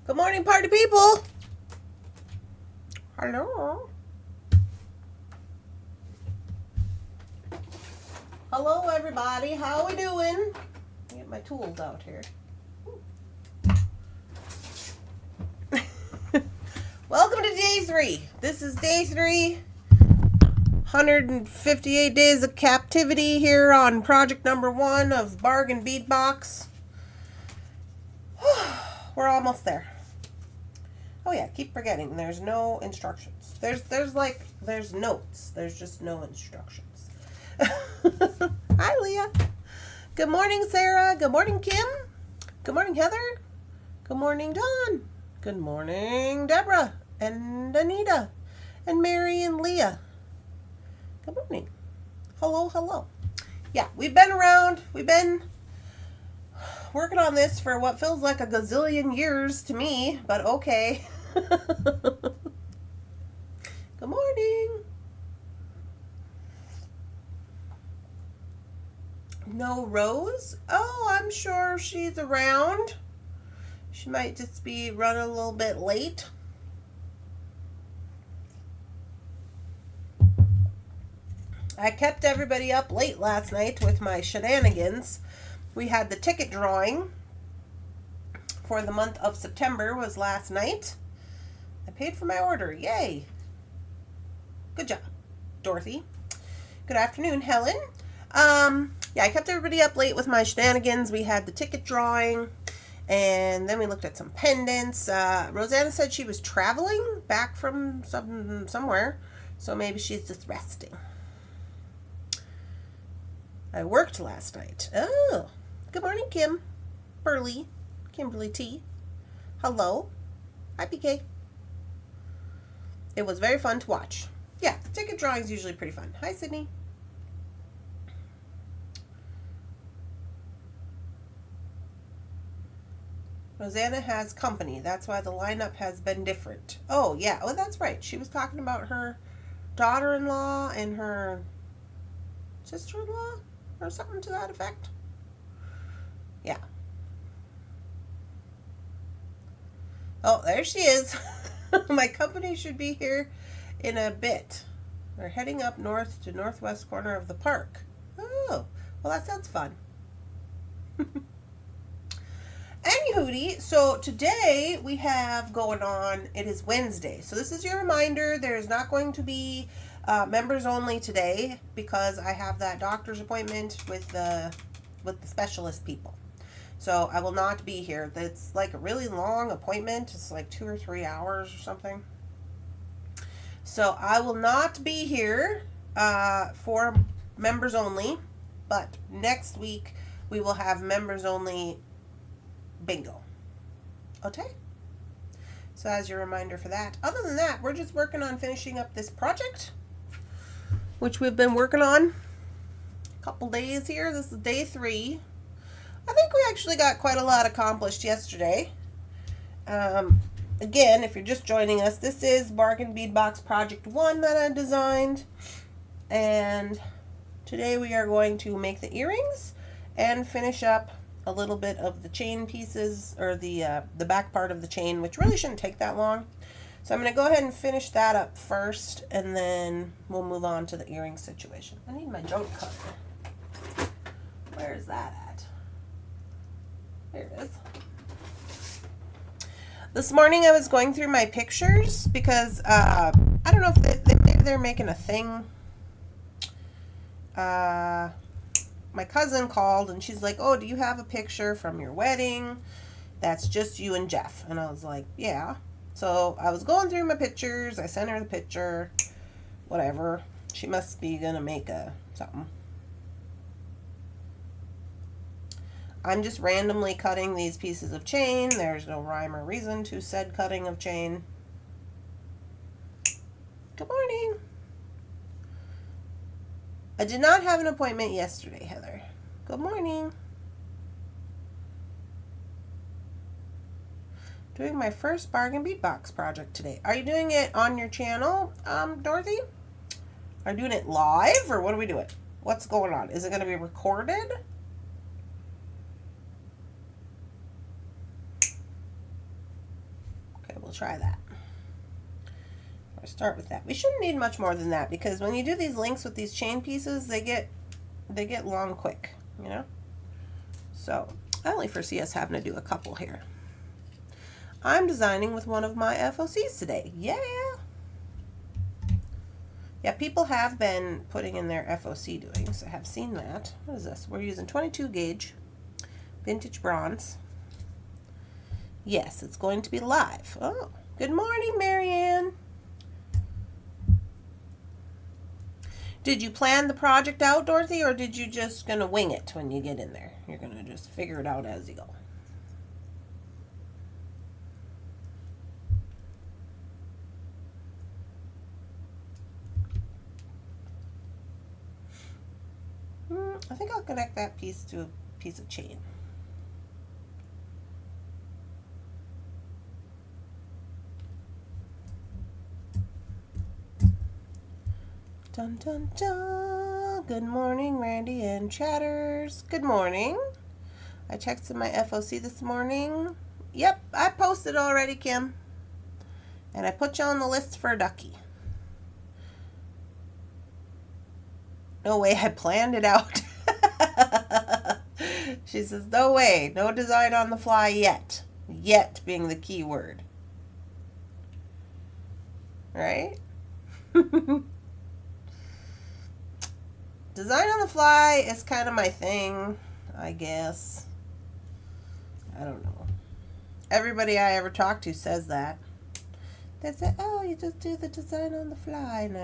Good morning, party people. Hello. Hello, everybody. How we doing? Get my tools out here. Welcome to day 3. This is day 3. 158 days of captivity here on project number 1 of Bargain Bead Box. We're almost there. Oh yeah, keep forgetting. There's no instructions. There's notes. There's just no instructions. Hi, Leah. Good morning, Sarah. Good morning, Kim. Good morning, Heather. Good morning, Dawn. Good morning, Deborah and Anita and Mary and Leah. Good morning. Hello, hello. Yeah, we've been around. We've been working on this for what feels like a gazillion years to me, but okay. Good morning. No Rose? Oh, I'm sure she's around. She might just be running a little bit late. I kept everybody up late last night with my shenanigans. We had the ticket drawing for the month of September was last night. I paid for my order. Yay. Good job, Dorothy. Good afternoon, Helen. Yeah, I kept everybody up late with my shenanigans. We had the ticket drawing, and then we looked at some pendants. Rosanna said she was traveling back from somewhere, so maybe she's just resting. I worked last night. Oh, good morning, Kim. Burley. Kimberly T. Hello. Hi, PK. It was very fun to watch. Yeah, the ticket drawing is usually pretty fun. Hi, Sydney. Rosanna has company. That's why the lineup has been different. Oh, yeah. Oh, that's right. She was talking about her daughter-in-law and her sister-in-law or something to that effect. Yeah. Oh, there she is. My company should be here in a bit. We're heading up north to northwest corner of the park. Oh, well, that sounds fun. Anywho, so today we have going on, it is Wednesday. So this is your reminder, there is not going to be members only today because I have that doctor's appointment with the specialist people. So I will not be here. It's like a really long appointment. It's like 2 or 3 hours or something. So I will not be here for members only, but next week we will have members only bingo. Okay? So as your reminder for that. Other than that, we're just working on finishing up this project, which we've been working on a couple days here. This is day 3. I think we actually got quite a lot accomplished yesterday. Again, if you're just joining us, this is Bargain Bead Box Project 1 that I designed. And today we are going to make the earrings and finish up a little bit of the chain pieces, or the back part of the chain, which really shouldn't take that long. So I'm going to go ahead and finish that up first, and then we'll move on to the earring situation. I need my joint cutter. Where is that at? There it is. This morning I was going through my pictures because I don't know if maybe they're making a thing. My cousin called and she's like, "Oh, do you have a picture from your wedding that's just you and Jeff?" And I was like, "Yeah." So I was going through my pictures. I sent her the picture. Whatever. She must be gonna make something. I'm just randomly cutting these pieces of chain. There's no rhyme or reason to said cutting of chain. Good morning. I did not have an appointment yesterday, Heather. Good morning. Doing my first Bargain Bead Box project today. Are you doing it on your channel, Dorothy? Are you doing it live, or what are we doing? What's going on? Is it going to be recorded? we'll try that. Or start with that. We shouldn't need much more than that because when you do these links with these chain pieces, they get long quick, you know? So I only foresee us having to do a couple here. I'm designing with one of my FOCs today. Yeah! Yeah, people have been putting in their FOC doings. I have seen that. What is this? We're using 22 gauge vintage bronze. Yes, it's going to be live. Oh, good morning, Marianne. Did you plan the project out, Dorothy, or did you just gonna wing it when you get in there? You're gonna just figure it out as you go. I think I'll connect that piece to a piece of chain. Dun dun dun. Good morning, Randy and Chatters. Good morning. I texted my FOC this morning. Yep, I posted already, Kim. And I put you on the list for a ducky. No way, I planned it out. She says, no way, no design on the fly yet. Yet being the key word. Right? Design on the fly is kind of my thing, I guess. I don't know. Everybody I ever talk to says that. They say, oh, you just do the design on the fly. And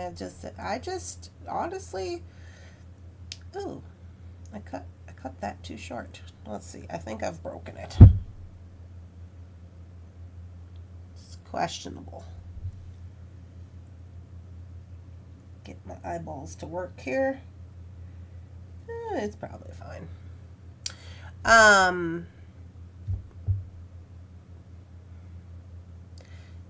I just honestly, ooh, I cut that too short. Let's see, I think I've broken it. It's questionable. Get my eyeballs to work here. It's probably fine.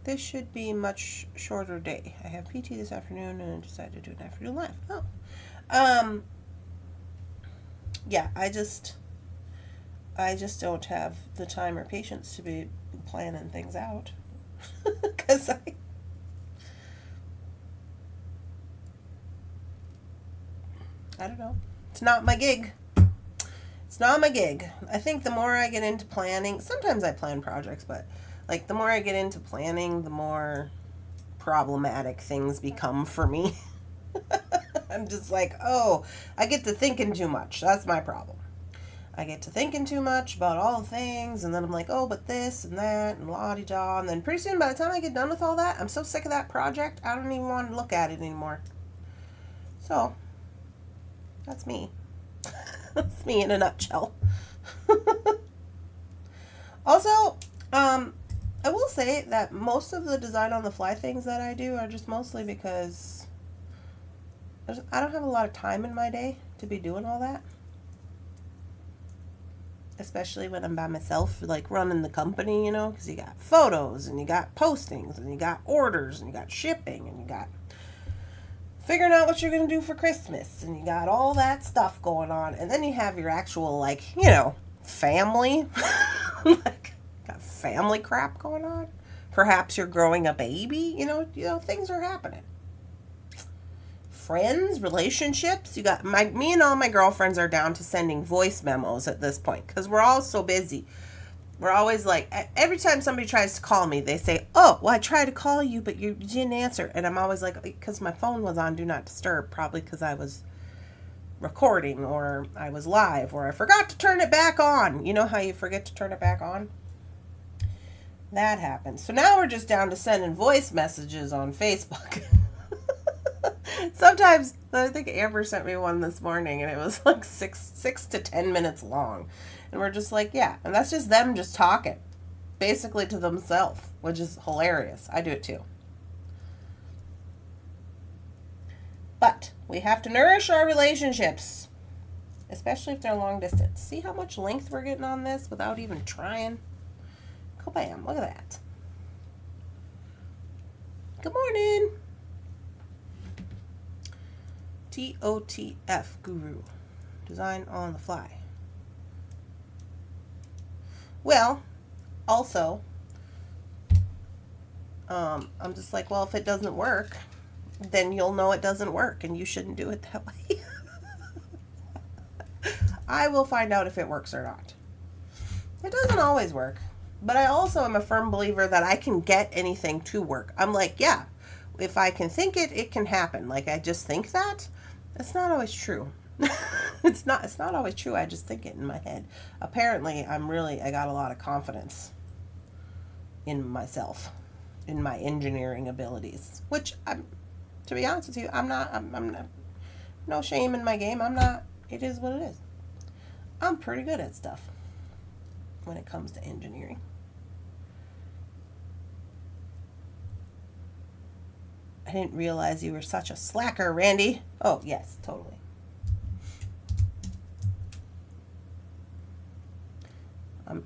This should be a much shorter day. I have PT this afternoon and I decided to do an afternoon live. Oh. Yeah, I just don't have the time or patience to be planning things out. Because I don't know. It's not my gig. It's not my gig. I think the more I get into planning, sometimes I plan projects, but like the more I get into planning, the more problematic things become for me. I'm just like, oh, I get to thinking too much. That's my problem. I get to thinking too much about all the things, and then I'm like, oh, but this and that, and la-di-da, and then pretty soon by the time I get done with all that, I'm so sick of that project, I don't even want to look at it anymore. So, that's me. That's me in a nutshell. Also, I will say that most of the design on the fly things that I do are just mostly because I don't have a lot of time in my day to be doing all that. Especially when I'm by myself, like running the company, you know, because you got photos and you got postings and you got orders and you got shipping and you got figuring out what you're going to do for Christmas and you got all that stuff going on. And then you have your actual, like, you know, family. Like, got family crap going on. Perhaps you're growing a baby, you know, things are happening. Friends, relationships. You got me and all my girlfriends are down to sending voice memos at this point because we're all so busy. We're always like, every time somebody tries to call me, they say, oh, well, I tried to call you, but you didn't answer. And I'm always like, because my phone was on Do Not Disturb, probably because I was recording or I was live or I forgot to turn it back on. You know how you forget to turn it back on? That happens. So now we're just down to sending voice messages on Facebook. Sometimes, I think Amber sent me one this morning and it was like 6 to 10 minutes long. And we're just like, yeah. And that's just them just talking, basically to themselves, which is hilarious. I do it too. But we have to nourish our relationships, especially if they're long distance. See how much length we're getting on this without even trying? Kabam, look at that. Good morning. TOTF Guru. Design on the fly. Well, also, I'm just like, well, if it doesn't work, then you'll know it doesn't work and you shouldn't do it that way. I will find out if it works or not. It doesn't always work, but I also am a firm believer that I can get anything to work. I'm like, yeah, if I can think it, it can happen. Like, I just think that. That's not always true. It's not always true. I just think it in my head. Apparently, I got a lot of confidence in myself, in my engineering abilities, which to be honest with you, I'm not, no shame in my game. I'm not, it is what it is. I'm pretty good at stuff when it comes to engineering. I didn't realize you were such a slacker, Randy. Oh, yes, totally. I'm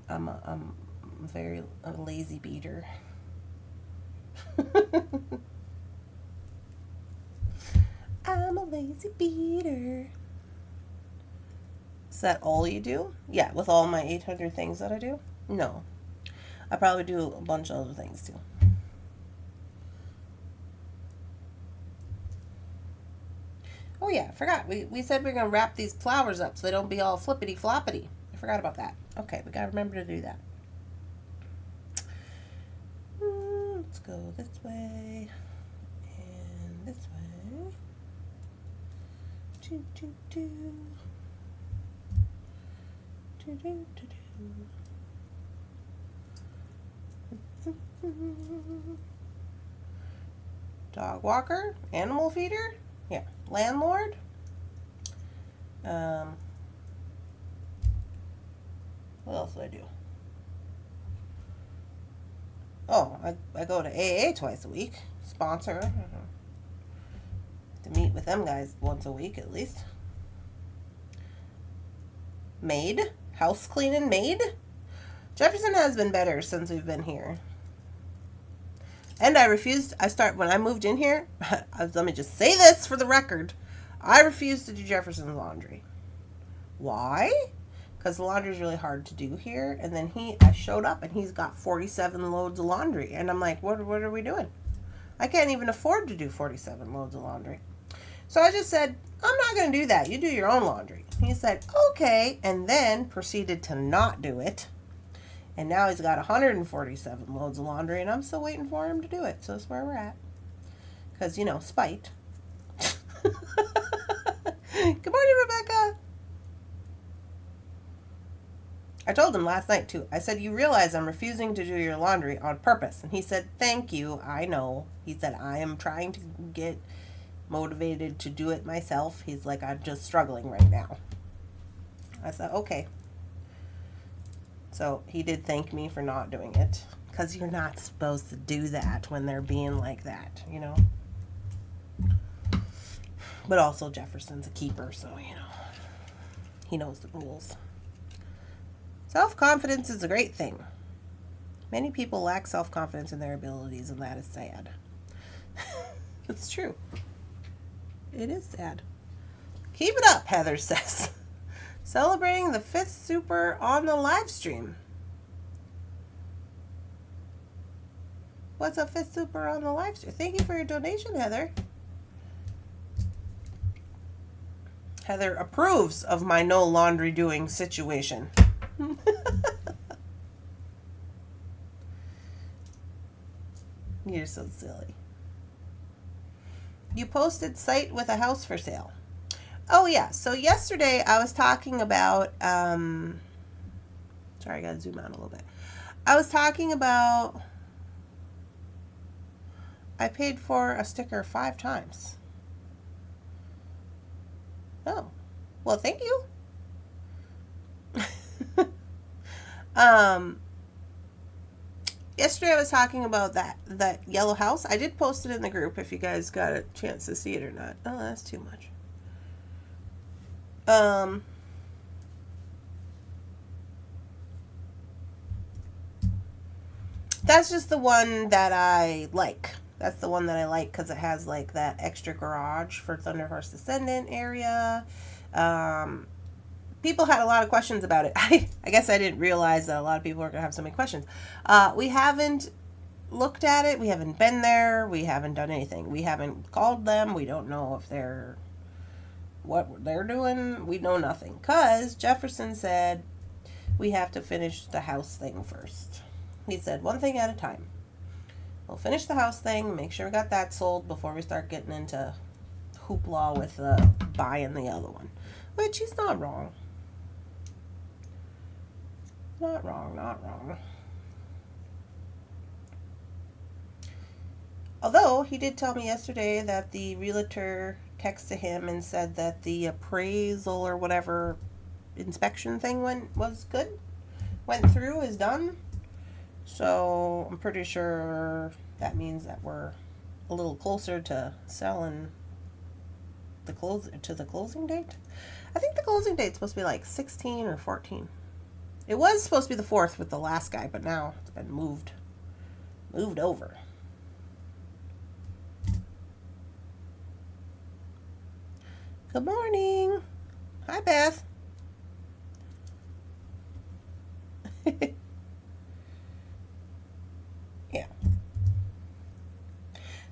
very a lazy beater. I'm a lazy beater. Is that all you do? Yeah, with all my 800 things that I do? No. I probably do a bunch of other things too. Oh yeah, I forgot. We said we are going to wrap these flowers up so they don't be all flippity floppity. I forgot about that. Okay, we got to remember to do that. Let's go this way and this way. Do, do, do. Do, do, do, do. Dog walker, animal feeder, yeah, landlord. What else do I do? Oh, I go to AA twice a week. Sponsor. To meet with them guys once a week at least. Maid. House cleaning maid. Jefferson has been better since we've been here. And when I moved in here, let me just say this for the record. I refused to do Jefferson's laundry. Why? Because the laundry is really hard to do here. And then I showed up and he's got 47 loads of laundry. And I'm like, what are we doing? I can't even afford to do 47 loads of laundry. So I just said, I'm not going to do that. You do your own laundry. He said, okay. And then proceeded to not do it. And now he's got 147 loads of laundry. And I'm still waiting for him to do it. So that's where we're at. Because, spite. Good morning, Rebecca. I told him last night, too. I said, you realize I'm refusing to do your laundry on purpose. And he said, thank you. I know. He said, I am trying to get motivated to do it myself. He's like, I'm just struggling right now. I said, okay. So he did thank me for not doing it. Because you're not supposed to do that when they're being like that, But also Jefferson's a keeper, so, he knows the rules. Self-confidence is a great thing. Many people lack self-confidence in their abilities, and that is sad. It's true. It is sad. Keep it up, Heather says. Celebrating the 5th super on the live stream. What's a 5th super on the live stream? Thank you for your donation, Heather. Heather approves of my no laundry doing situation. You're so silly. You posted site with a house for sale. Oh yeah, so yesterday I was talking about sorry, I gotta zoom out a little bit. I was talking about I paid for a sticker 5 times. Oh. Well, thank you. Yesterday I was talking about that yellow house. I did post it in the group if you guys got a chance to see it or not. Oh, that's too much. That's just the one that I like. That's the one that I like because it has like that extra garage for Thunderhorse Descendant area. People had a lot of questions about it. I guess I didn't realize that a lot of people were going to have so many questions. We haven't looked at it. We haven't been there. We haven't done anything. We haven't called them. We don't know if they're what they're doing. We know nothing. Because Jefferson said we have to finish the house thing first. He said one thing at a time. We'll finish the house thing, make sure we got that sold before we start getting into hoopla with buying the other one. Which he's not wrong. Not wrong, not wrong. Although he did tell me yesterday that the realtor texted him and said that the appraisal or whatever inspection thing was good. Went through, is done. So I'm pretty sure that means that we're a little closer to selling the closing date. I think the closing date's supposed to be like 16 or 14. It was supposed to be the 4th with the last guy, but now it's been moved over. Good morning. Hi, Beth. Yeah.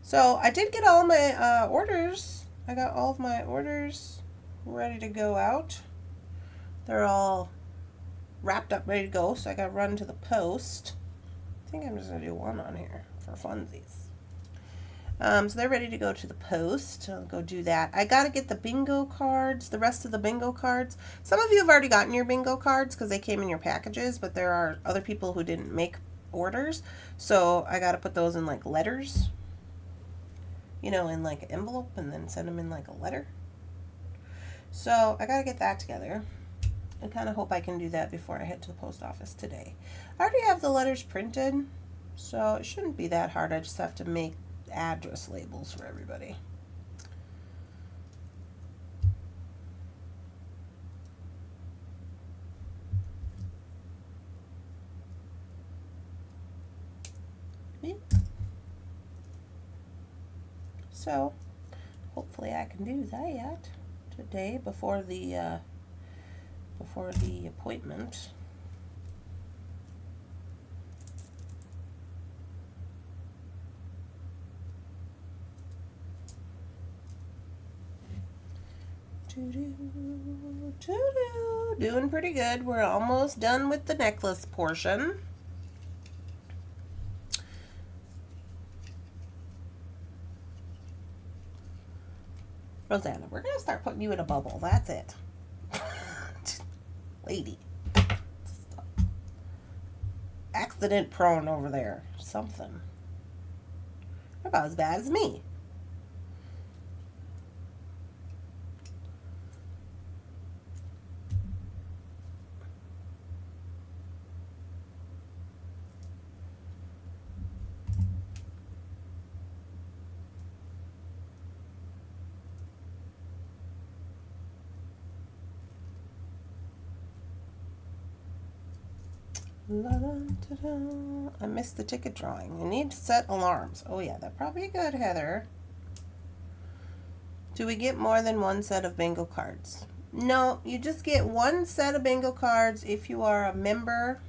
So I did get all my orders. I got all of my orders ready to go out. They're all wrapped up, ready to go. So I got to run to the post. I think I'm just going to do one on here for funsies. So they're ready to go to the post. I'll go do that. I got to get the bingo cards, the rest of the bingo cards. Some of you have already gotten your bingo cards because they came in your packages, but there are other people who didn't make orders. So I got to put those in like letters, you know, in like an envelope and then send them in like a letter. So I got to get that together. I kind of hope I can do that before I head to the post office today. I already have the letters printed, so it shouldn't be that hard. I just have to make address labels for everybody. Yeah. So hopefully I can do that today before the appointment. Doing pretty good. We're almost done with the necklace portion. Rosanna, we're going to start putting you in a bubble. That's it. Lady. Accident prone over there. Something. About as bad as me. I missed the ticket drawing. You need to set alarms. Oh yeah, that'd probably be good, Heather. Do we get more than one set of bingo cards? No, you just get one set of bingo cards if you are a member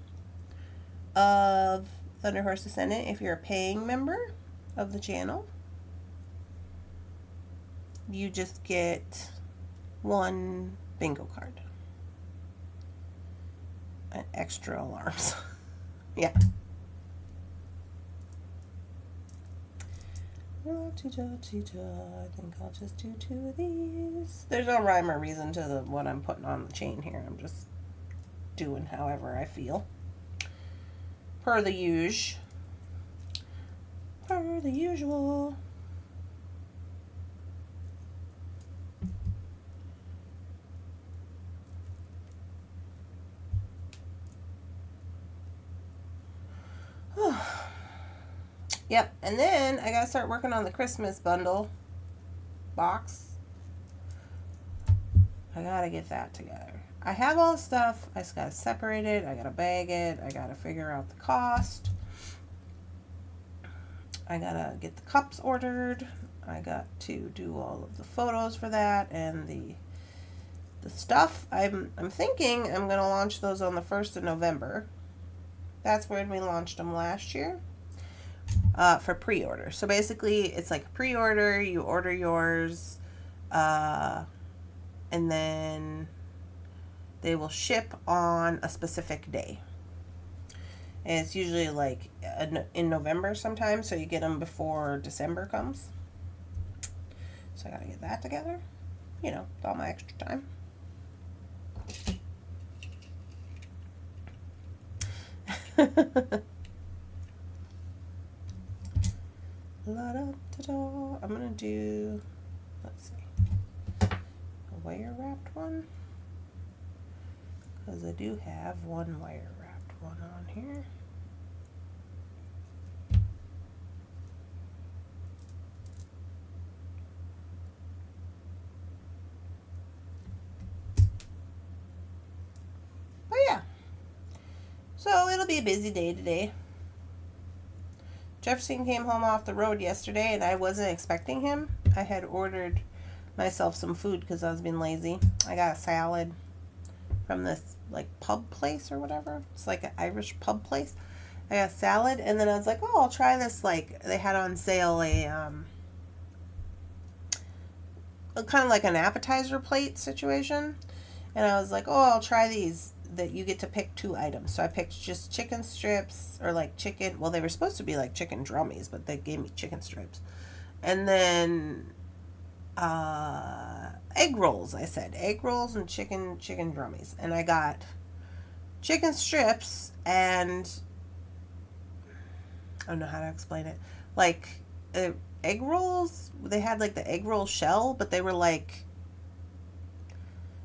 of Thunderhorse Descendant. If you're a paying member of the channel, you just get one bingo card. Extra alarms. Yeah. I think I'll just do 2 of these. There's no rhyme or reason to what I'm putting on the chain here. I'm just doing however I feel. Per the usual. Per the usual. Yep, and then I gotta start working on the Christmas bundle box. I gotta get that together. I have all the stuff. I just gotta separate it. I gotta bag it. I gotta figure out the cost. I gotta get the cups ordered. I got to do all of the photos for that and the stuff. I'm thinking I'm gonna launch those on the 1st of November. That's when we launched them last year. for pre-order. So basically, it's like a pre-order. You order yours, and then they will ship on a specific day. And it's usually like in November sometime, so you get them before December comes. So I gotta get that together, with all my extra time. I'm gonna do, let's see, a wire wrapped one, because I do have one wire wrapped one on here. But yeah, so it'll be a busy day today. Jefferson came home off the road yesterday, and I wasn't expecting him. I had ordered myself some food because I was being lazy. I got a salad from this like pub place or whatever. It's like an Irish pub place. I got a salad, and then I was like, oh, I'll try this. Like, they had on sale a kind of like an appetizer plate situation, and I was like, oh, I'll try these. That you get to pick 2 items. So I picked just chicken strips, or like chicken, well, they were supposed to be like chicken drummies, but they gave me chicken strips. And then egg rolls. I said egg rolls and chicken drummies. And I got chicken strips, and I don't know how to explain it. Like egg rolls, they had like the egg roll shell, but they were like,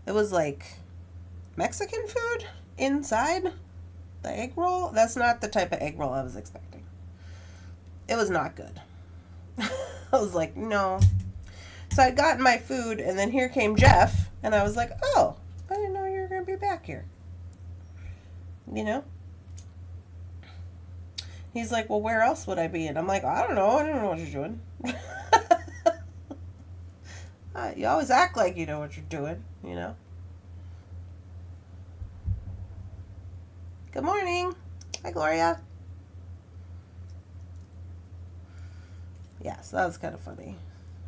it was like Mexican food inside the egg roll. That's not the type of egg roll I was expecting. It was not good. I was like, no. So I'd gotten my food, and then here came Jeff, and I was like, oh, I didn't know you were going to be back here. He's like, well, where else would I be? And I'm like, I don't know what you're doing. You always act like you know what you're doing, Good morning. Hi, Gloria. Yeah, so that was kind of funny.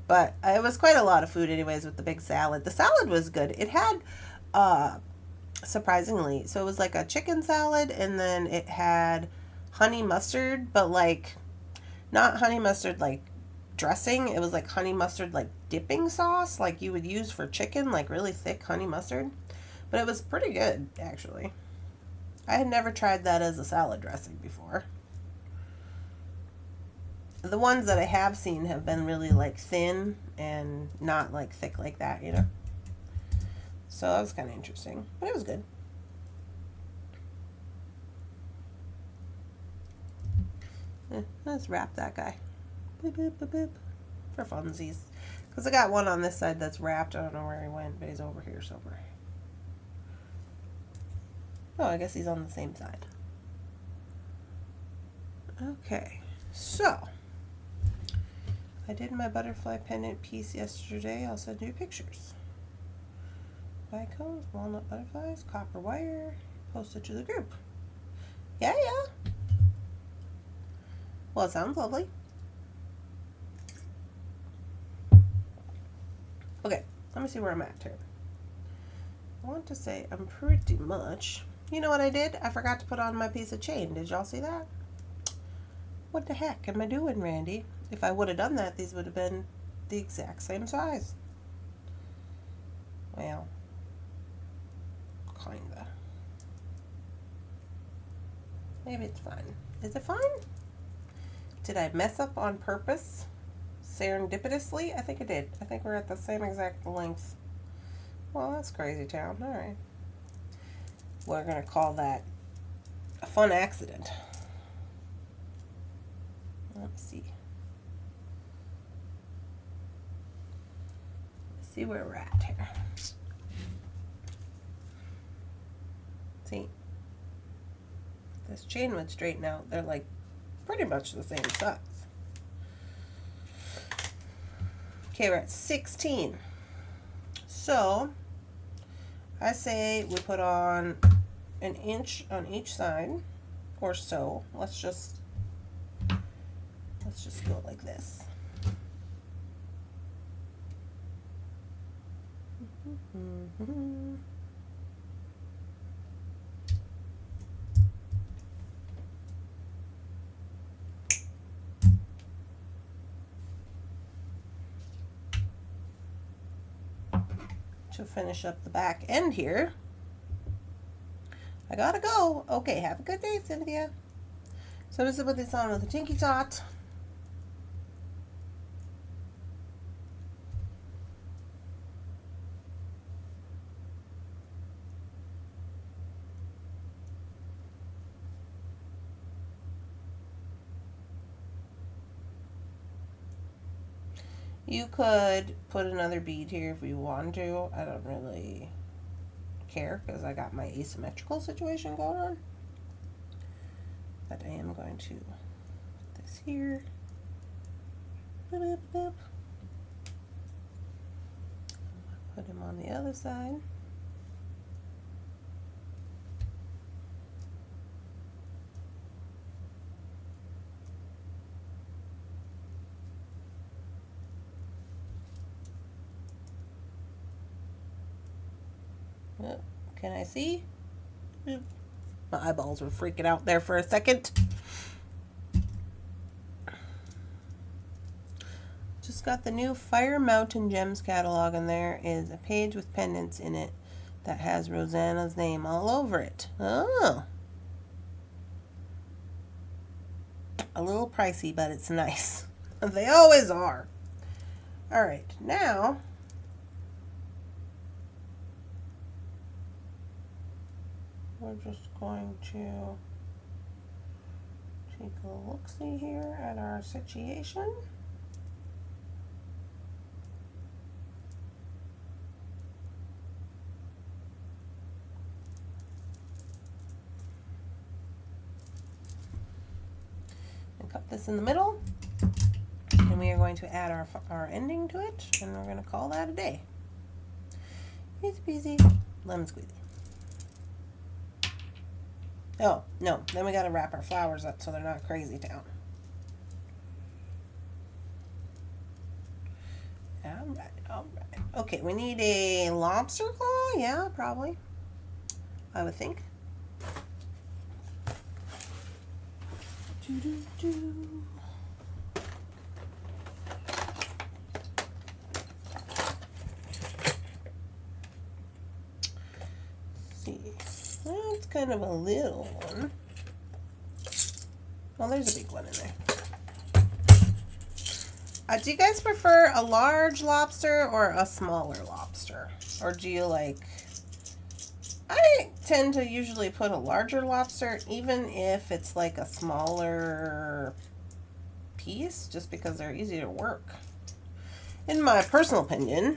But it was quite a lot of food anyways with the big salad. The salad was good. It had, surprisingly, so it was like a chicken salad, and then it had honey mustard, but like, not honey mustard like dressing. It was like honey mustard like dipping sauce like you would use for chicken, like really thick honey mustard. But it was pretty good, actually. I had never tried that as a salad dressing before. The ones that I have seen have been really like thin and not like thick like that, So that was kind of interesting, but it was good. Let's wrap that guy. Boop, boop, boop, boop. For funsies. Because I got one on this side that's wrapped. I don't know where he went, but he's over here somewhere. Oh, I guess he's on the same side. Okay, so I did my butterfly pendant piece yesterday. I'll send you pictures. Bicones, walnut butterflies, copper wire, posted to the group. Yeah. Well, it sounds lovely. Okay, let me see where I'm at here. I want to say I'm pretty much... You know what I did? I forgot to put on my piece of chain. Did y'all see that? What the heck am I doing, Randy? If I would have done that, these would have been the exact same size. Well, kinda. Maybe it's fine. Is it fine? Did I mess up on purpose? Serendipitously? I think I did. I think we're at the same exact length. Well, that's crazy town. All right. We're going to call that a fun accident. Let's see. Let's see where we're at here. See? This chain would straighten out. They're like pretty much the same size. Okay, we're at 16. So, I say we put on an inch on each side, or so. Let's just let's just go like this. To finish up the back end here. I gotta go. Okay, have a good day, Cynthia. So I'm just gonna put this on with a Tinky Tot. You could put another bead here if you want to. I don't really care because I got my asymmetrical situation going on. But I am going to put this here. Boop, boop. Put him on the other side. Can I see? My eyeballs were freaking out there for a second. Just got the new Fire Mountain Gems catalog, and there is a page with pendants in it that has Rosanna's name all over it. Oh. A little pricey, but it's nice. They always are. All right, now we're just going to take a look-see here at our situation. And cut this in the middle. And we are going to add our ending to it, and we're going to call that a day. Easy peasy, lemon squeezy. Oh, no, then we got to wrap our flowers up so they're not crazy town. All right, all right. Okay, we need a lobster claw? Yeah, probably. I would think. Doo-doo-doo. That's kind of a little one. Well, there's a big one in there. Do you guys prefer a large lobster or a smaller lobster? Or do you like... I tend to usually put a larger lobster, even if it's like a smaller piece, just because they're easy to work. In my personal opinion...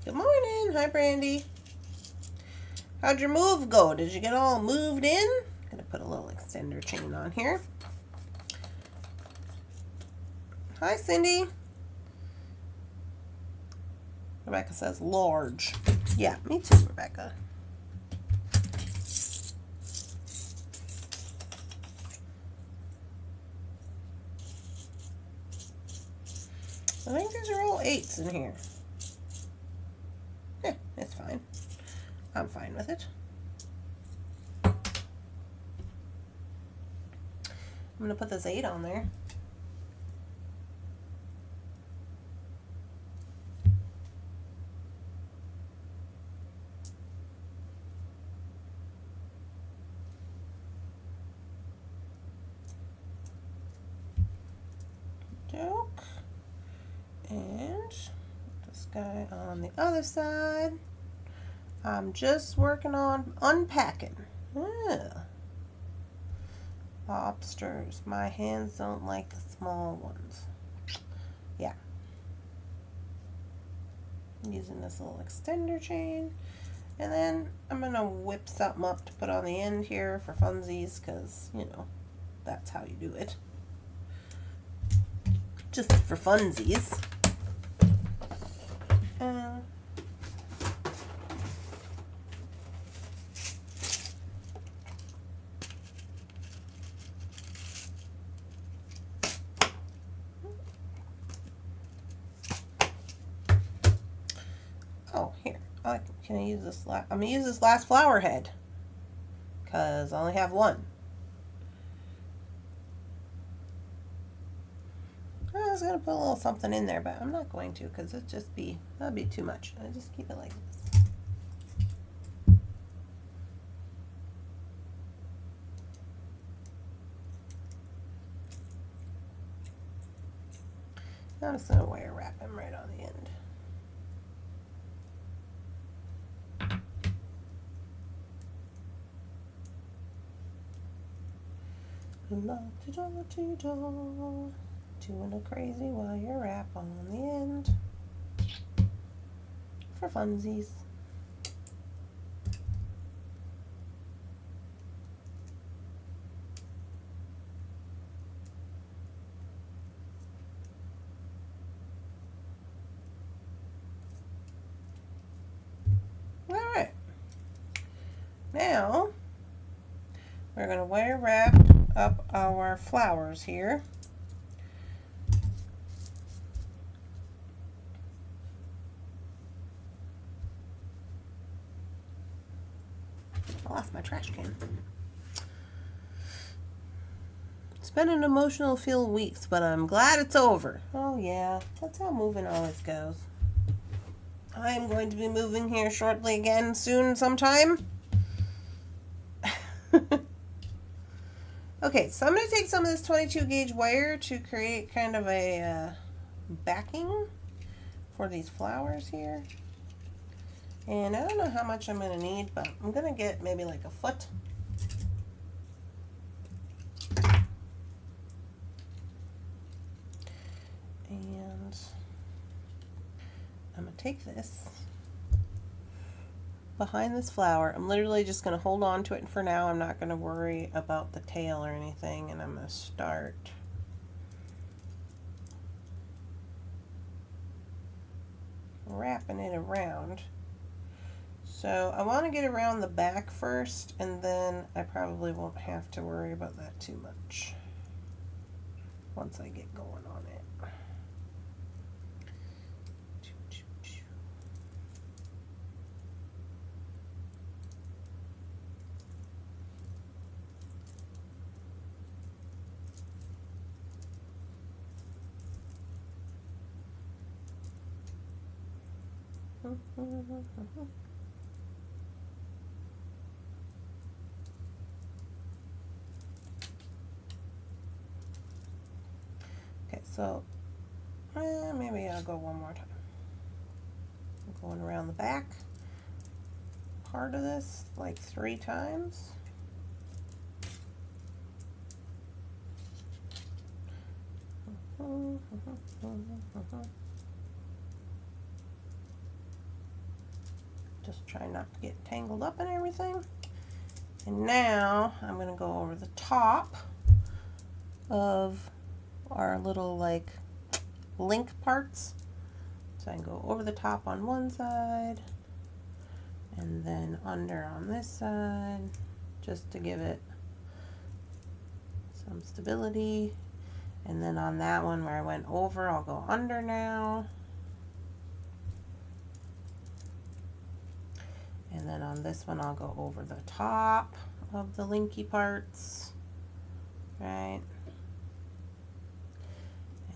Good morning. Hi, Brandy. How'd your move go? Did you get all moved in? I'm going to put a little extender chain on here. Hi, Cindy. Rebecca says large. Yeah, me too, Rebecca. I think these are all 8s in here. Yeah, it's fine. I'm fine with it. I'm going to put this 8 on there. Joke. And this guy on the other side. I'm just working on unpacking. Lobsters. My hands don't like the small ones. Yeah. I'm using this little extender chain. And then I'm going to whip something up to put on the end here for funsies, because, you know, that's how you do it. Just for funsies. Oh, here. Can I use this? I'm gonna use this last flower head because I only have one. I was gonna put a little something in there, but I'm not going to because that'd be too much. I just keep it like this. I'm just gonna wire wrap him right on the end. Doing a crazy wire wrap on the end for funsies. All right. Now we're going to wire wrap up our flowers here. I lost my trash can. It's been an emotional few weeks, but I'm glad it's over. Oh yeah, that's how moving always goes. I am going to be moving here shortly again soon sometime. Okay, so I'm going to take some of this 22 gauge wire to create kind of a backing for these flowers here. And I don't know how much I'm going to need, but I'm going to get maybe like a foot. And I'm going to take this behind this flower. I'm literally just going to hold on to it for now. I'm not going to worry about the tail or anything, and I'm going to start wrapping it around. So I want to get around the back first, and then I probably won't have to worry about that too much once I get going on it. Okay, so maybe I'll go one more time. I'm going around the back part of this like 3 times. Just try not to get tangled up in everything. And now I'm going to go over the top of our little like link parts. So I can go over the top on one side and then under on this side, just to give it some stability. And then on that one where I went over, I'll go under now. And then on this one, I'll go over the top of the linky parts, right?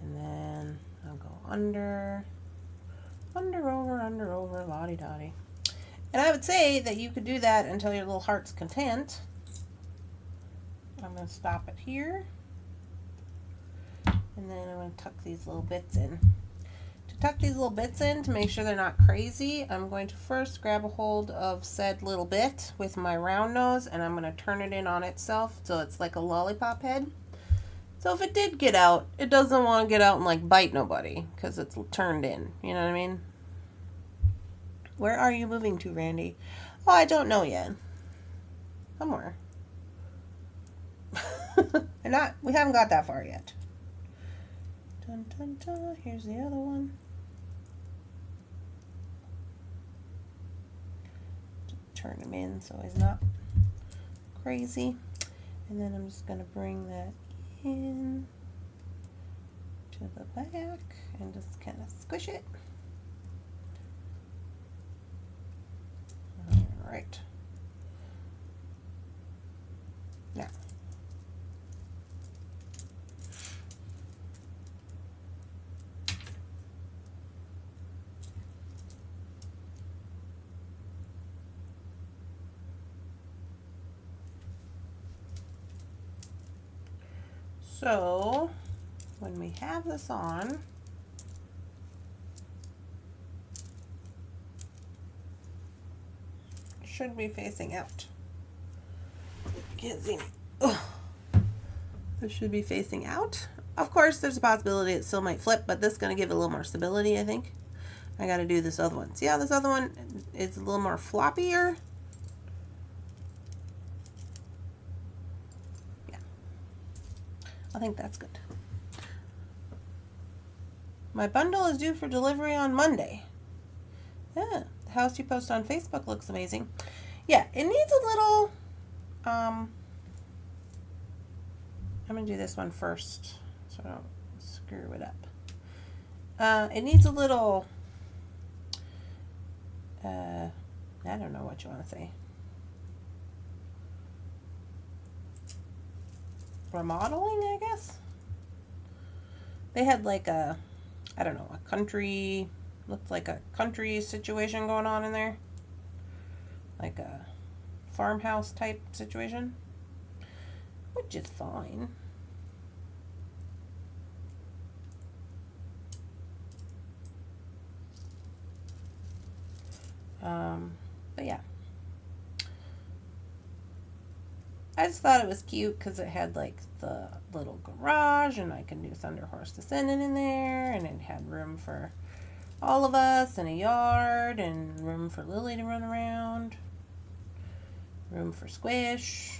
And then I'll go under, over, lottie-dottie. And I would say that you could do that until your little heart's content. I'm going to stop it here. And then I'm going to tuck these little bits in. To tuck these little bits in, to make sure they're not crazy, I'm going to first grab a hold of said little bit with my round nose, and I'm going to turn it in on itself so it's like a lollipop head. So if it did get out, it doesn't want to get out and like bite nobody because it's turned in. You know what I mean? Where are you moving to, Randy? Oh, I don't know yet. Somewhere. We haven't got that far yet. Dun, dun, dun. Here's the other one. Turn him in so he's not crazy. And then I'm just going to bring that in to the back and just kind of squish it. right. Now. So when we have this on, it should be facing out. Can't see me. Ugh. This should be facing out. Of course, there's a possibility it still might flip, but this is going to give it a little more stability, I think. I got to do this other one. See how this other one is a little more floppier? Yeah. I think that's good. My bundle is due for delivery on Monday. Yeah, the house you post on Facebook looks amazing. Yeah, it needs a little, I'm going to do this one first so I don't screw it up. It needs a little, I don't know what you want to say. Remodeling, I guess? They had like a, I don't know, a country, looked like a country situation going on in there. Like a farmhouse type situation. Which is fine. But yeah. I just thought it was cute because it had like the little garage and I can do Thunderhorse Descendant in there, and it had room for all of us and a yard and room for Lily to run around, room for Squish.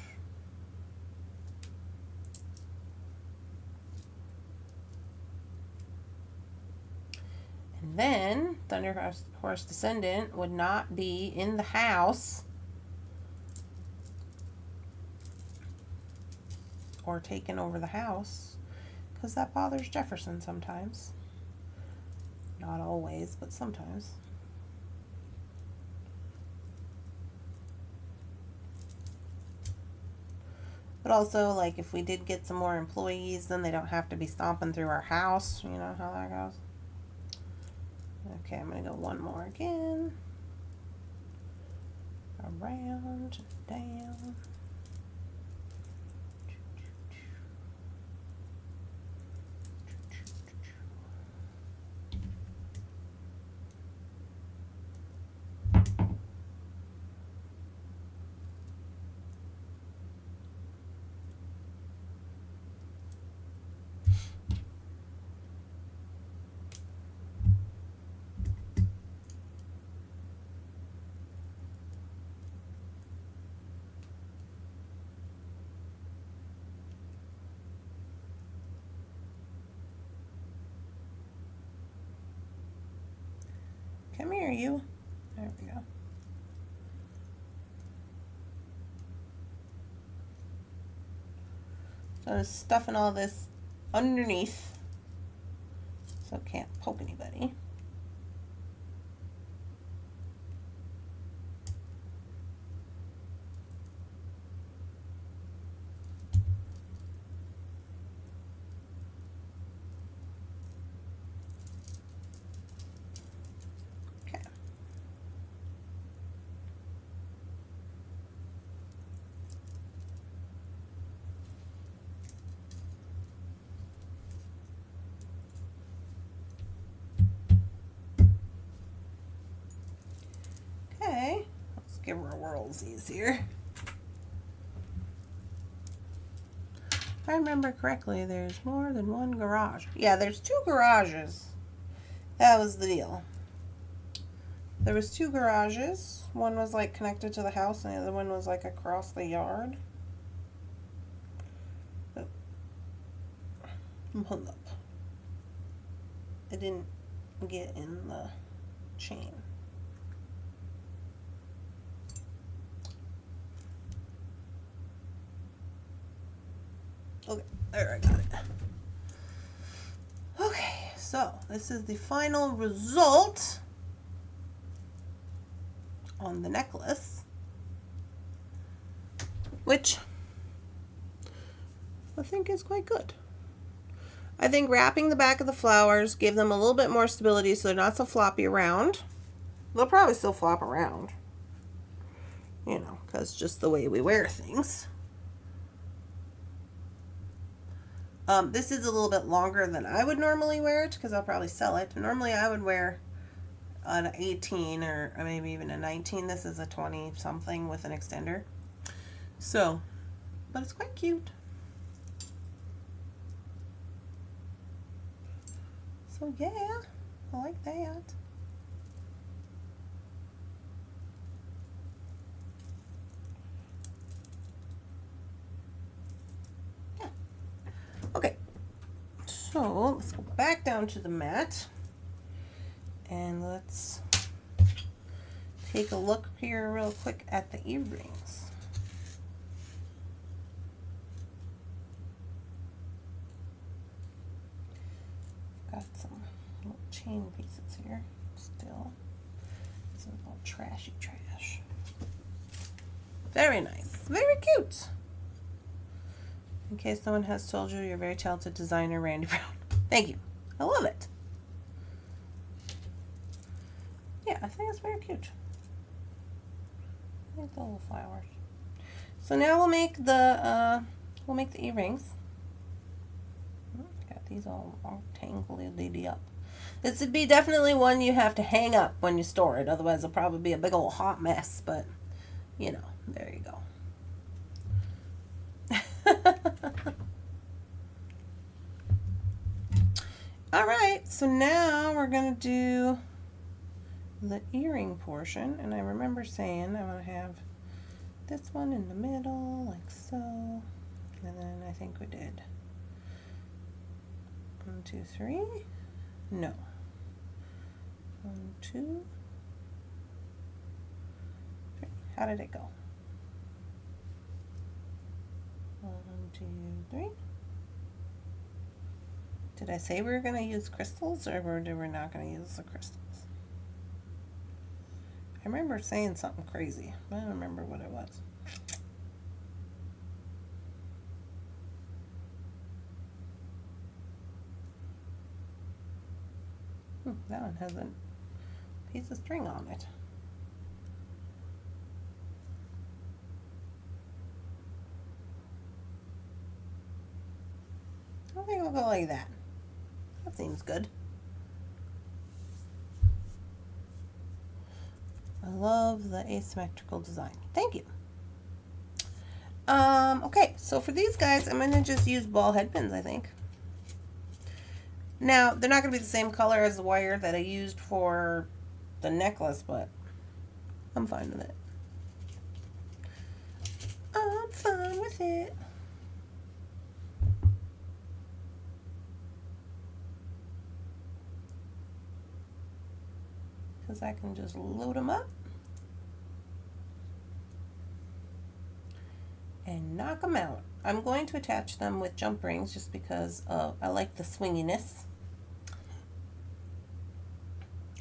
And then Thunderhorse Descendant would not be in the house or taken over the house, because that bothers Jefferson sometimes. Not always, but sometimes. But also, like, if we did get some more employees, then they don't have to be stomping through our house. You know how that goes. Okay, I'm going to go one more again. Around, down. Come here, you. There we go. So I'm stuffing all this underneath so it can't poke anybody. Okay, let's give her a whirlsies here. If I remember correctly, there's more than one garage. Yeah, there's 2 garages. That was the deal. There was 2 garages. One was like connected to the house and the other one was like across the yard. But I'm hung up. It didn't get in the chain. Okay, there, I got it. Okay, so this is the final result on the necklace. which I think is quite good. I think wrapping the back of the flowers gave them a little bit more stability so they're not so floppy around. They'll probably still flop around, you know, because just the way we wear things. This is a little bit longer than I would normally wear it because I'll probably sell it. Normally I would wear an 18 or maybe even a 19. This is a 20 something with an extender. So, but it's quite cute. So yeah, I like that. Yeah. Okay, so let's go back down to the mat and let's take a look here real quick at the earrings. Got some little chain pieces here still. Some little trashy trash. Very nice. Very cute. In case no one has told you, you're a very talented designer, Randy Brown. Thank you. I love it. Yeah, I think it's very cute. I like the little flowers. So now we'll make the earrings. Got these all tangled up. This would be definitely one you have to hang up when you store it. Otherwise, it'll probably be a big old hot mess. But you know, there you go. All right, so now we're gonna do the earring portion, and I remember saying I want to have this one in the middle like so, and then I think we did 1, 2, 3. No, 1, 2, 3. How did it go? 1, 2, 3. Did I say we were going to use crystals, or were we not going to use the crystals? I remember saying something crazy, but I don't remember what it was. That one has a piece of string on it. I think we'll go like that. That seems good. I love the asymmetrical design. Thank you. Okay, so for these guys, I'm going to just use ball head pins, I think. Now, they're not going to be the same color as the wire that I used for the necklace, but I'm fine with it. I'm fine with it. Because I can just load them up and knock them out. I'm going to attach them with jump rings just because I like the swinginess.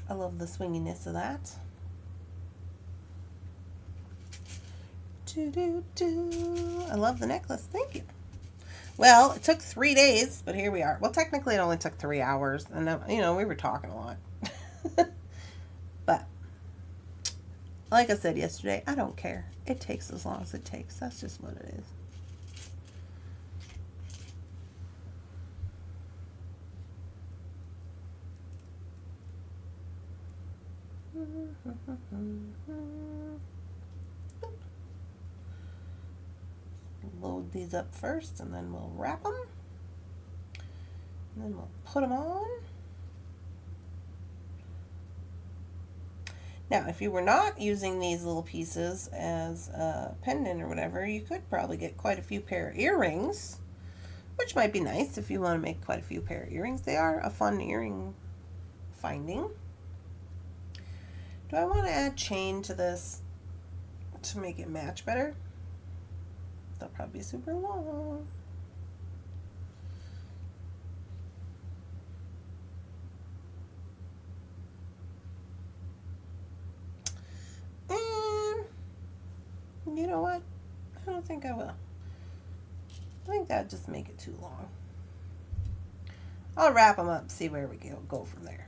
I love the swinginess of that. I love the necklace. Thank you. Well, it took 3 days, but here we are. Well, technically it only took 3 hours, and you know, we were talking a lot. But like I said yesterday, I don't care. It takes as long as it takes. That's just what it is. Load these up first, and then we'll wrap them, and then we'll put them on. Now, if you were not using these little pieces as a pendant or whatever, you could probably get quite a few pair of earrings, which might be nice if you want to make quite a few pair of earrings. They are a fun earring finding. Do I want to add chain to this to make it match better? They'll probably be super long. And you know what? I don't think I will. I think that'd just make it too long. I'll wrap them up, see where we go from there.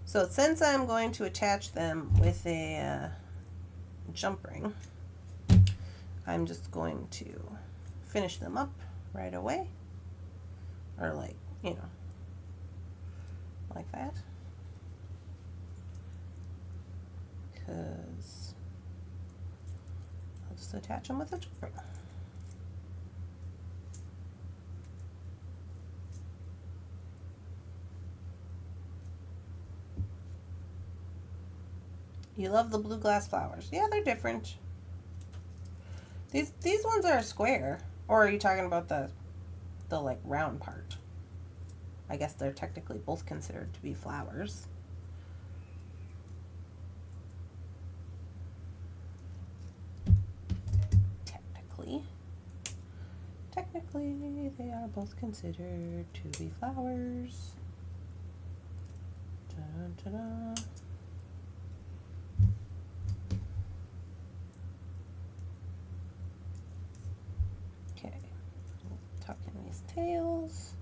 So since I'm going to attach them with a jump ring, I'm just going to finish them up right away. Or like, you know, like that. Because I'll just attach them with a jump ring. You love the blue glass flowers. Yeah, they're different. These ones are square. Or are you talking about the like round part? I guess they're technically both considered to be flowers. Technically, they are both considered to be flowers. Dun, dun, dun. Okay, tuck in these tails.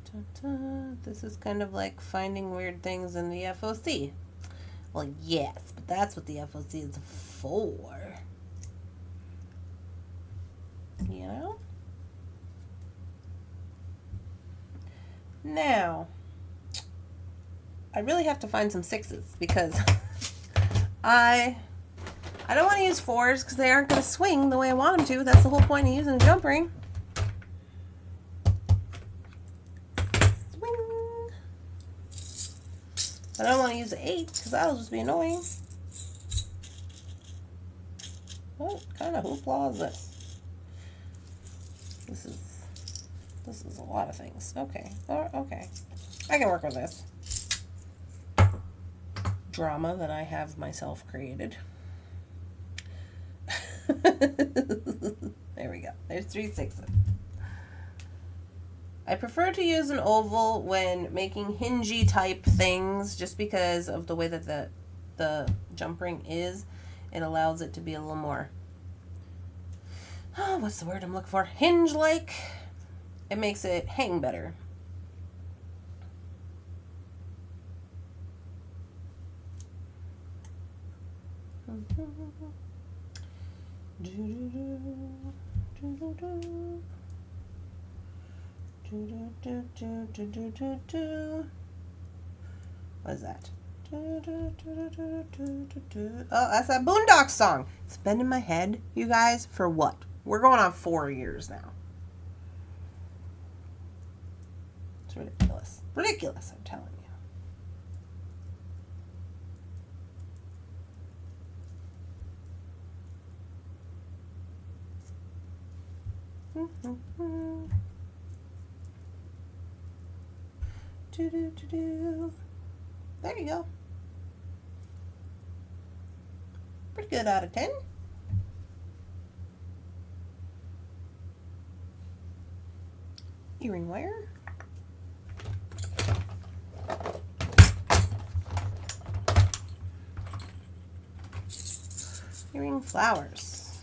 Dun, dun. This is kind of like finding weird things in the FOC. Well, yes, but that's what the FOC is for. You know? Now, I really have to find some 6s because I don't want to use 4s because they aren't going to swing the way I want them to. That's the whole point of using a jump ring. Swing. I don't want to use an 8 because that'll just be annoying. What kind of hoopla is this? This is a lot of things. Okay. Okay. I can work with this. Drama that I have myself created. There we go. There's 3 6s. I prefer to use an oval when making hingy type things just because of the way that the jump ring is. It allows it to be a little more, what's the word I'm looking for? Hinge-like. It makes it hang better. What is that? Oh, that's that Boondocks song. It's been in my head, you guys, for what? We're going on 4 years now. It's ridiculous. Ridiculous, I'm telling you. There you go. Pretty good out of 10. Earring wire. Earring flowers.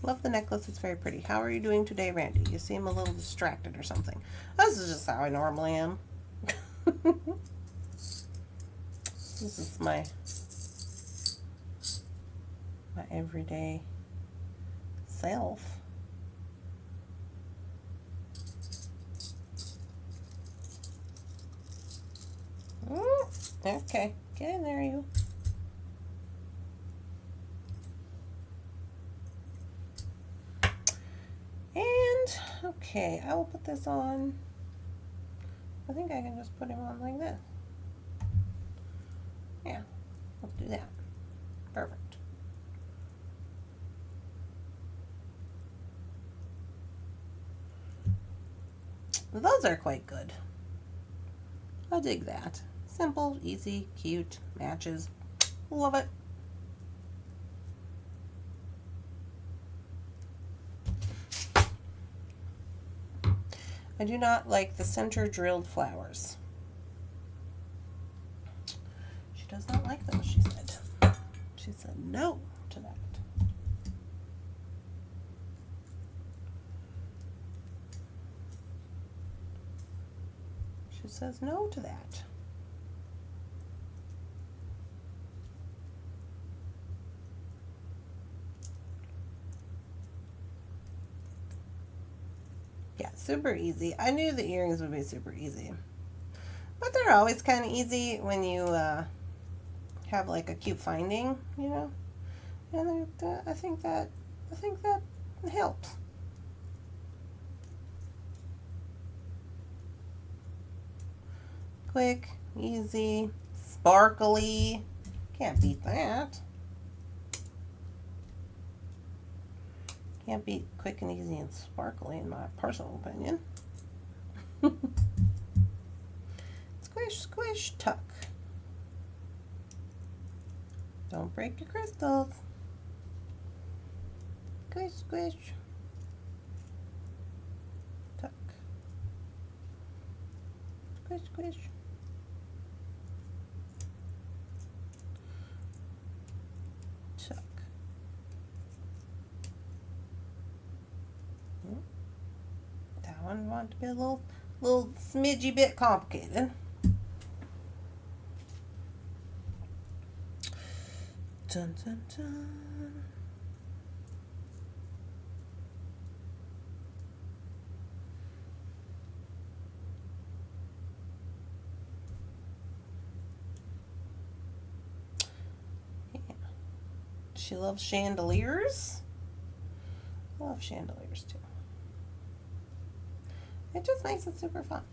Love the necklace. It's very pretty. How are you doing today, Randy? You seem a little distracted or something. This is just how I normally am. This is my everyday self. Okay, get in there, you. And okay, I will put this on. I think I can just put him on like this. Yeah, let's do that. Perfect. Those are quite good. I dig that. Simple, easy, cute, matches. Love it. I do not like the center drilled flowers. does not like those, she said. She said no to that. She says no to that. Yeah, super easy. I knew the earrings would be super easy. But they're always kind of easy when you have like a cute finding, you know? And I think that helps. Quick, easy, sparkly. Can't beat that. Can't beat quick and easy and sparkly in my personal opinion. Squish, squish, tuck. Don't break your crystals. Squish, squish. Tuck. Squish, squish. Tuck. That one wanted to be a little smidgy bit complicated. Dun, dun, dun. Yeah. She loves chandeliers. I love chandeliers too. It just makes it super fun.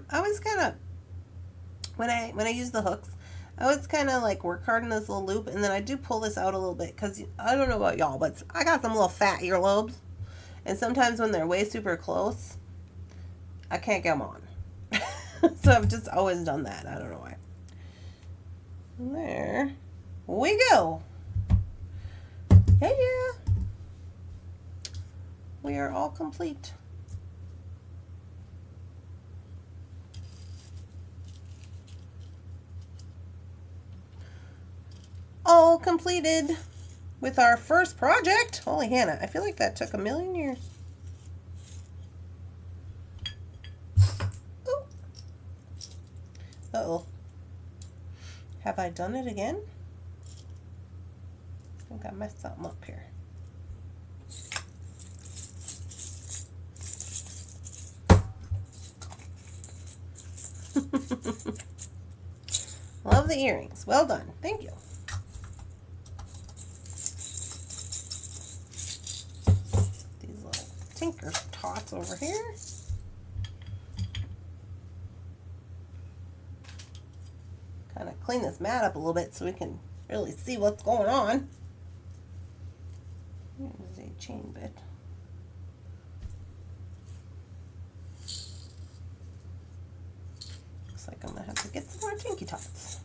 I was kind of when I use the hooks, I always kind of like work hard in this little loop, and then I do pull this out a little bit because I don't know about y'all, but I got some little fat earlobes, and sometimes when they're way super close, I can't get them on. So I've just always done that. I don't know why. And there we go. Yeah. We are all complete. All completed with our first project. Holy Hannah, I feel like that took a million years. Ooh. Uh-oh. Have I done it again? I think I messed something up here. Love the earrings. Well done. Thank you. These little tinker tots over here. Kind of clean this mat up a little bit so we can really see what's going on. Here's a chain bit. Looks like I'm going to have to get some more Tinky Tots.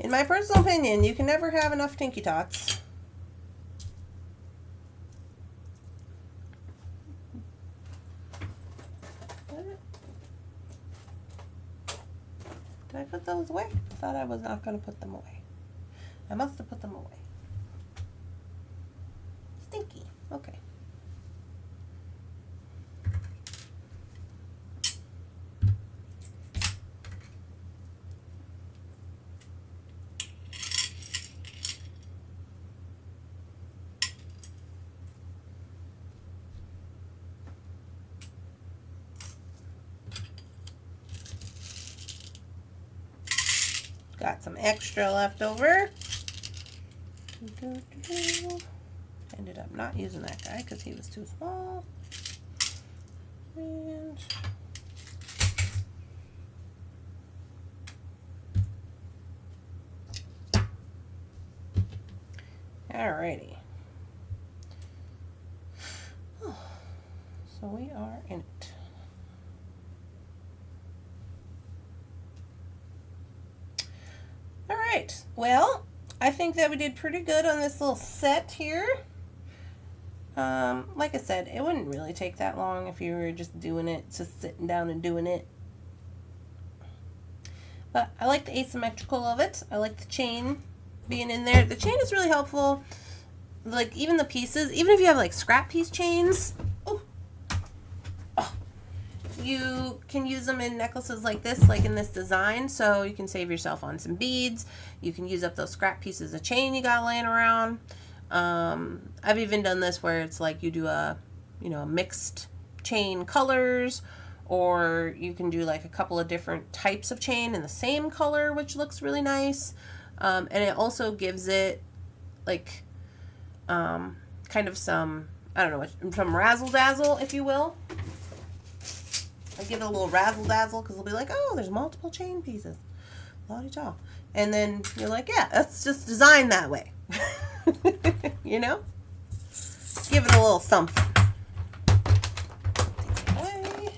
In my personal opinion, you can never have enough Tinky Tots. Did I put those away? I thought I was not going to put them away. I must have put them away. Stinky. Okay. got some extra left over. Ended up not using that guy because he was too small. And alrighty. So we are in it. Alright, well, I think that we did pretty good on this little set here. Like I said, it wouldn't really take that long if you were just doing it, just sitting down and doing it. But I like the asymmetrical of it. I like the chain being in there. The chain is really helpful. Like, even the pieces, even if you have like scrap piece chains, you can use them in necklaces like this, like in this design, so you can save yourself on some beads. You can use up those scrap pieces of chain you got laying around. I've even done this where it's like you do a mixed chain colors, or you can do like a couple of different types of chain in the same color, which looks really nice. And it also gives it like kind of some, I don't know, some razzle dazzle, if you will. I give it a little razzle dazzle because it'll be like, oh, there's multiple chain pieces. La-di-da. And then you're like, yeah, that's just designed that way. You know? Give it a little something. Take it away.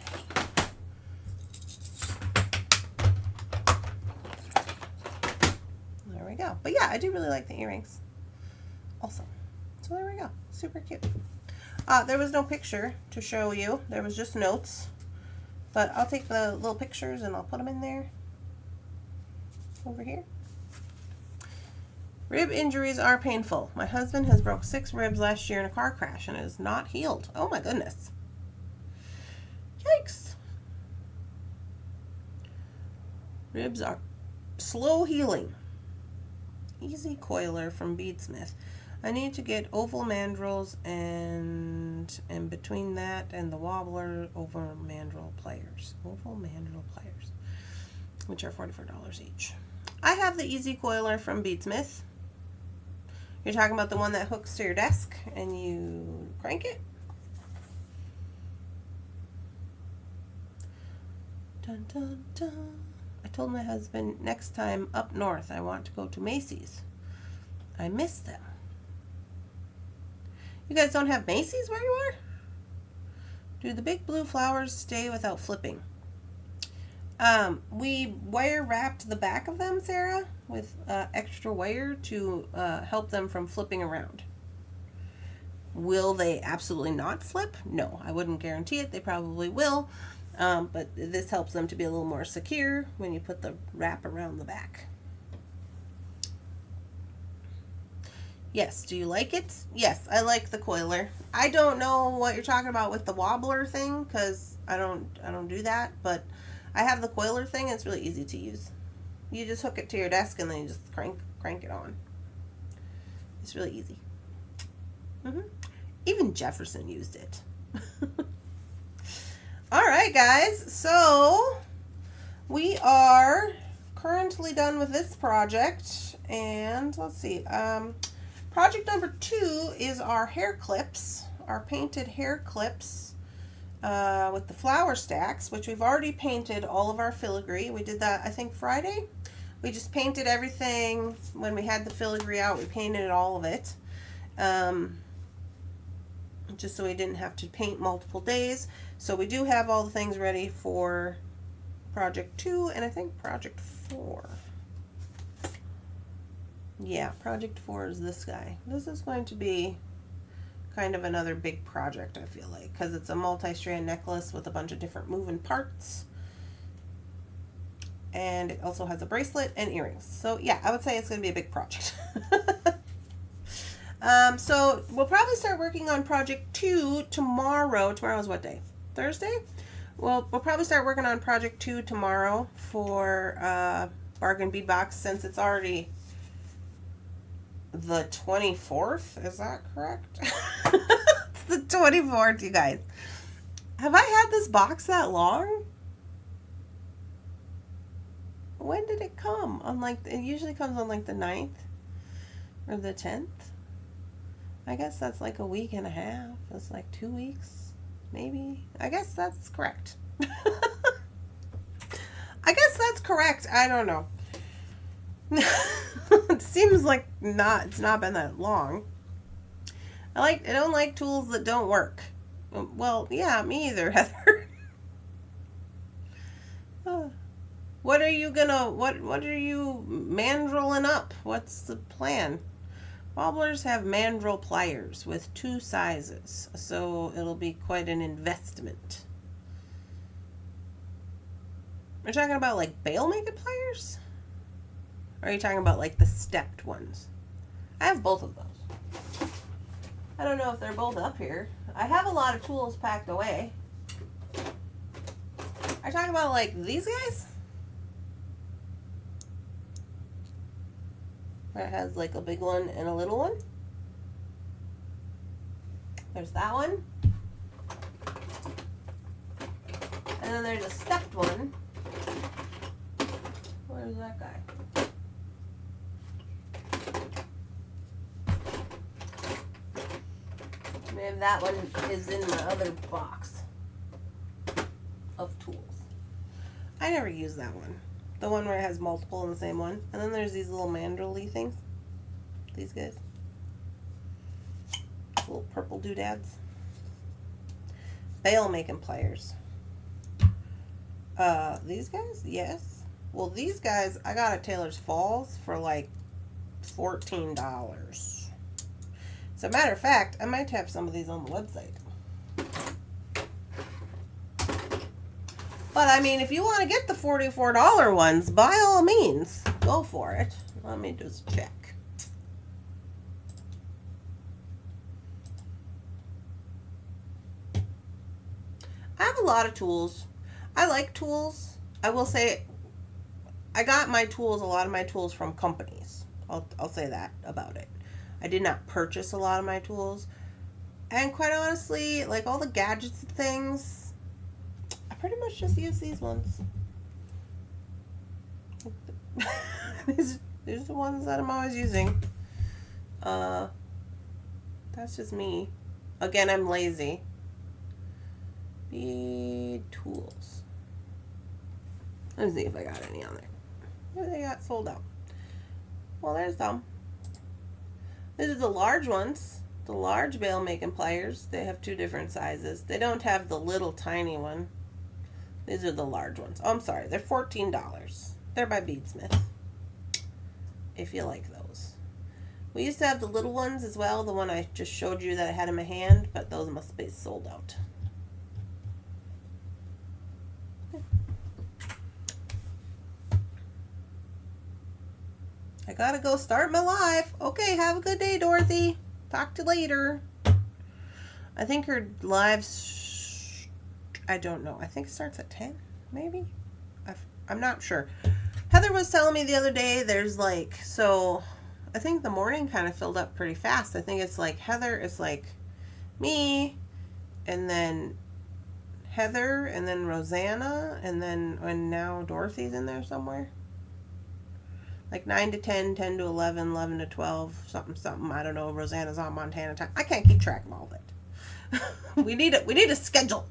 There we go. But yeah, I do really like the earrings also. So there we go. Super cute. There was no picture to show you. There was just notes. But I'll take the little pictures and I'll put them in there. Over here. Rib injuries are painful. My husband has broke 6 ribs last year in a car crash and is not healed. Oh my goodness. Yikes. Ribs are slow healing. Easy coiler from Beadsmith. I need to get oval mandrels and between that and the wobbler over mandrel pliers. Oval mandrel pliers, which are $44 each. I have the easy coiler from Beadsmith. You're talking about the one that hooks to your desk and you crank it? Dun, dun, dun. I told my husband next time up north I want to go to Macy's. I miss them. You guys don't have Macy's where you are? Do the big blue flowers stay without flipping? We wire wrapped the back of them, Sarah, with extra wire to help them from flipping around. Will they absolutely not flip? No, I wouldn't guarantee it. They probably will. But this helps them to be a little more secure when you put the wrap around the back. Yes, do you like it? Yes, I like the coiler. I don't know what you're talking about with the wobbler thing because I don't do that, but I have the coiler thing. It's really easy to use. You just hook it to your desk and then you just crank it on. It's really easy. Even Jefferson used it. All right, guys. So we are currently done with this project, and let's see. Project number 2 is our hair clips, our painted hair clips with the flower stacks, which we've already painted all of our filigree. We did that, I think, Friday. We just painted everything when we had the filigree out. We painted all of it, just so we didn't have to paint multiple days. So we do have all the things ready for Project 2 and I think Project 4. Yeah, Project 4 is this guy. This is going to be kind of another big project, I feel like, because it's a multi-strand necklace with a bunch of different moving parts. And it also has a bracelet and earrings. So yeah, I would say it's going to be a big project. So we'll probably start working on Project 2 tomorrow. Tomorrow's what day? Thursday? Well, we'll probably start working on Project 2 tomorrow for Bargain Bead Box, since it's already the 24th. Is that correct? It's the 24th, you guys. Have I had this box that long? when did it come? On like, it usually comes on like the 9th or the 10th. I guess that's like a week and a half. It's like 2 weeks, maybe. I guess that's correct. I guess that's correct. I don't know. It seems like it's not been that long. I don't like tools that don't work. Well, yeah, me either, Heather. What are you mandrelling up? What's the plan? Wobblers have mandrel pliers with 2 sizes, so it'll be quite an investment. Are you talking about like bail making pliers? Or are you talking about like the stepped ones? I have both of those. I don't know if they're both up here. I have a lot of tools packed away. Are you talking about like these guys? Where it has like a big one and a little one. There's that one. And then there's a stepped one. Where's that guy? Maybe that one is in my other box of tools. I never use that one. The one where it has multiple in the same one. And then there's these little mandrel-y things. These guys. Little purple doodads. Bail making pliers. These guys? Yes. Well, these guys, I got at Taylor's Falls for like $14. As a matter of fact, I might have some of these on the website. But I mean, if you want to get the $44 ones, by all means, go for it. Let me just check. I have a lot of tools. I like tools. I will say, I got my tools, a lot of my tools from companies. I'll say that about it. I did not purchase a lot of my tools. And quite honestly, like all the gadgets and things, I pretty much just use these ones. These are the ones that I'm always using. That's just me. Again, I'm lazy. Bead tools. Let me see if I got any on there. Maybe they got sold out. Well, there's some. These are the large ones. The large bail making pliers. They have 2 different sizes. They don't have the little tiny one. These are the large ones. Oh, I'm sorry. They're $14. They're by Beadsmith. If you like those. We used to have the little ones as well. The one I just showed you that I had in my hand. But those must be sold out. I gotta go start my live. Okay, have a good day, Dorothy. Talk to you later. I think her live's, I don't know. I think it starts at 10, maybe? I'm not sure. Heather was telling me the other day there's like, so I think the morning kind of filled up pretty fast. I think it's like Heather is like me, and then Heather, and then Rosanna, and now Dorothy's in there somewhere. Like 9 to 10, 10 to 11, 11 to 12, something. I don't know. Rosanna's on Montana time. I can't keep track of all of it. We need a schedule.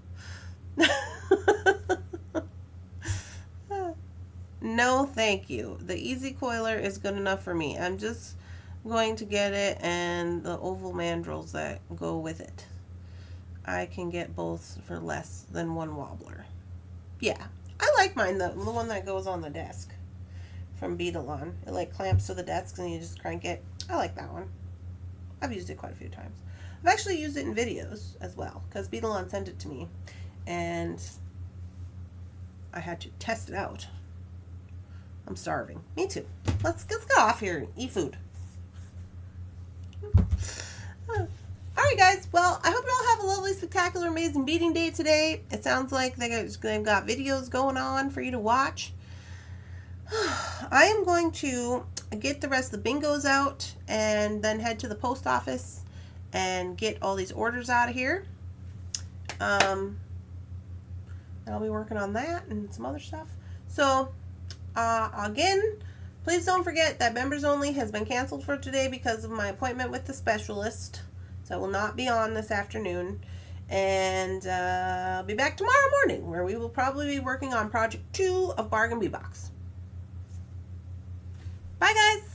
No, thank you. The Easy Coiler is good enough for me. I'm just going to get it and the oval mandrels that go with it. I can get both for less than 1 wobbler. Yeah, I like mine, the one that goes on the desk. From Bead. It like clamps to the desk and you just crank it. I like that one. I've used it quite a few times. I've actually used it in videos as well because Bead sent it to me and I had to test it out. I'm starving. Me too. Let's get off here and eat food. Alright guys, well I hope you all have a lovely, spectacular, amazing beading day today. It sounds like they've got videos going on for you to watch. I am going to get the rest of the bingos out and then head to the post office and get all these orders out of here. I'll be working on that and some other stuff. So Again, please don't forget that members only has been canceled for today because of my appointment with the specialist. So I will not be on this afternoon. And I'll be back tomorrow morning, where we will probably be working on project 2 of Bargain Bee Box. Bye, guys.